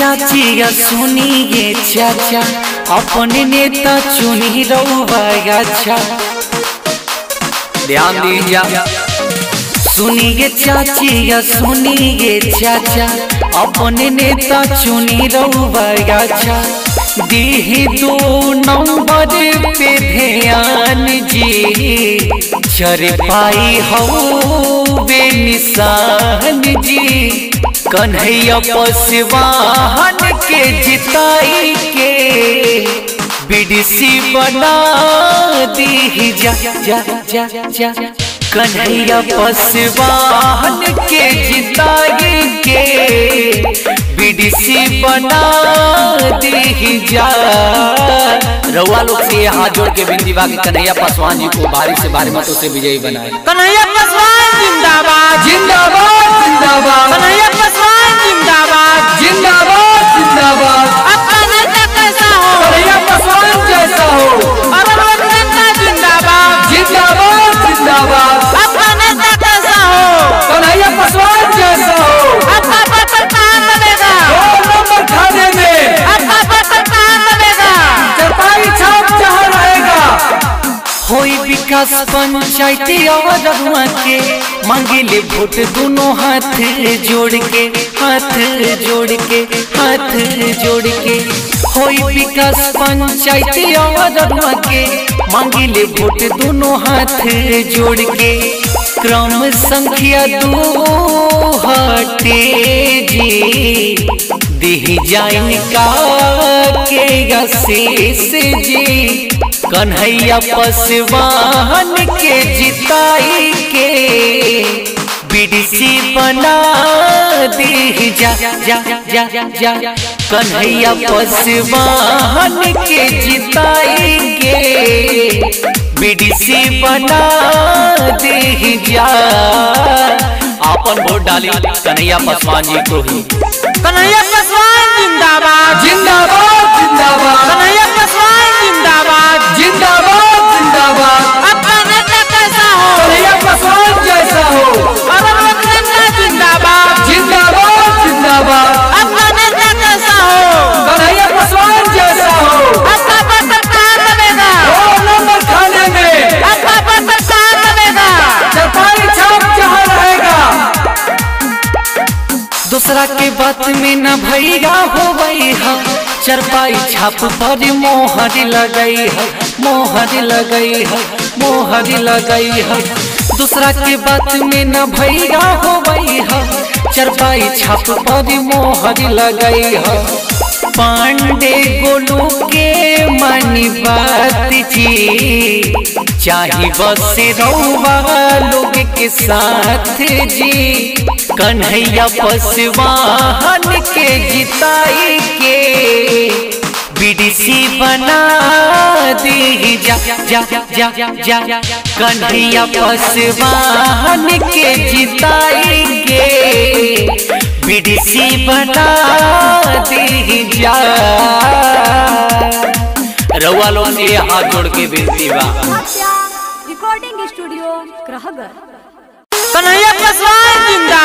चाची या सुनिए चाचा, अपने नेता चुनी रहुआ अच्छा। ध्यान दीजिए, सुनिए चाची या सुनिए चाचा, अपने नेता चुनी रहुआ अच्छा। दी 2 नंबर पे ध्यान जी, चर पाई हो बेनिशान जी। कन्हैया पसवान के जिताई के बीडीसी बना दी जा जा जा जा। कन्हैया पसवान के जिताई के बीडीसी बना दी जा। रउआ लोग से हाथ जोड़ के विनती बा कि कन्हैया पासवान जी को भारी से भारी मतों से विजयी बनाए। कन्हैया पासवान जिंदाबाद जिंदाबाद जिंदाबाद। कन्हैया पासवान जिंदाबाद जिंदाबाद जिंदाबाद। आपका नेता कैसा हो? कन्हैया पासवान जैसा हो। और नेता जिंदाबाद जिंदाबाद जिंदाबाद। आपका नेता कैसा हो? कन्हैया पासवान जैसा हो। आपका पत्र कहाँ मिलेगा? 2 नंबर खाने में। आपका पत्र कहाँ मिलेगा? चरपाई छाप जहाँ रहेगा। होई विकास पंचायत और रघुआ के, मांगिले वोट दोनों हाथ जोड़ के, हाथ जोड़ के, हाथ जोड़ के। होई विकास पंचायत और रघुआ के, मांगिले वोट दोनों हाथ जोड़ के। क्रम संख्या 2 हटे जी, दी जाइन का के आशीष जी। कन्हैया पसवान के जिताई के बीडीसी बना दी जा जा जा जा। कन्हैया पसवान के जिताई के बीडीसी बना दी जा। आपन वोट डाली कन्हैया पासवान जी को ही। कन्हैया पासवान जिंदाबाद जिंदाबाद जिंदाबाद। कन्हैया पासवान जिंदाबाद जिंदाबाद जिंदाबाद। आपका नेता कैसा हो? कन्हैया पासवान जैसा हो। और नेता जिंदाबाद जिंदाबाद जिंदाबाद। आपका नेता कैसा हो? कन्हैया पासवान जैसा हो। आपका पत्र कहाँ मिलेगा? 2 नंबर खाने में। आपका पत्र कहाँ मिलेगा? चरपाई छाप जहाँ रहेगा। दूसरा के बात में न भैया हो गई है, चरपाई छाप पर मोहर लगई है, मोहर लगई है, मोहर लगई है। दूसरा के बात में न भैया हो गई है, चरपाई छाप पर मोहर लगई है। पांडे गोलू के मानी बात जी, चाहे बस रउआ लोग के साथ जी। कन्हैया पसवान के जिताई के बीडीसी बना दी जा जा जा जा। कन्हैया पसवान के जिताई के बीडीसी बना दी जा। रउआ लोग से हाथ जोड़ के विनती बा। रिकॉर्डिंग स्टूडियो ग्राहगर। कन्हैया पासवान जिंदाबाद।